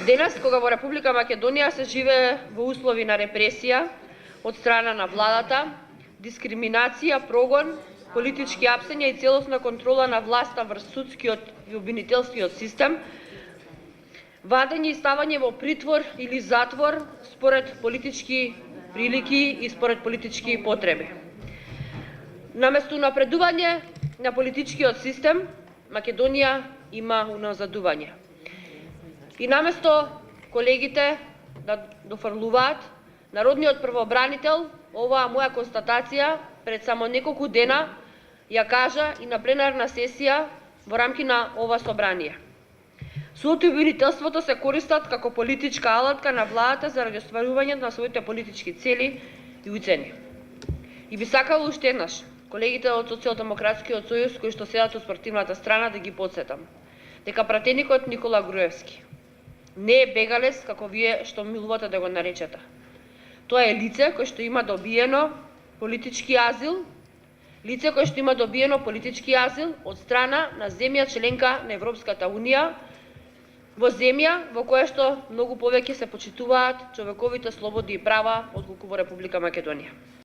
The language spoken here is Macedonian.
Денес, кога во Република Македонија се живее во услови на репресија од страна на владата, дискриминација, прогон, политички апсења и целосна контрола на власта врз судскиот и обвинителскиот систем, вадење и ставање во притвор или затвор според политички прилики и според политички потреби. Наместо напредување на политичкиот систем, Македонија има уназадување. И наместо колегите да дофрлуваат, народниот првобранител оваа моја констатација пред само неколку дена ја кажа и на пленарна сесија во рамки на ова собрание. Судот и обвинителството се користат како политичка алатка на владата заради остварување на своите политички цели и уцени. И би сакала уште еднаш колегите од Социјалдемократскиот сојуз кои што седат од спортивната страна да ги потсетам дека пратеникот Никола Груевски не е бегалец како вие што милувате да го наречете. Тоа е лице кој што има добиено политички азил, од страна на земја членка на Европската Унија, во земја во која што многу повеќе се почитуваат човековите слободи и права отколку во Република Македонија.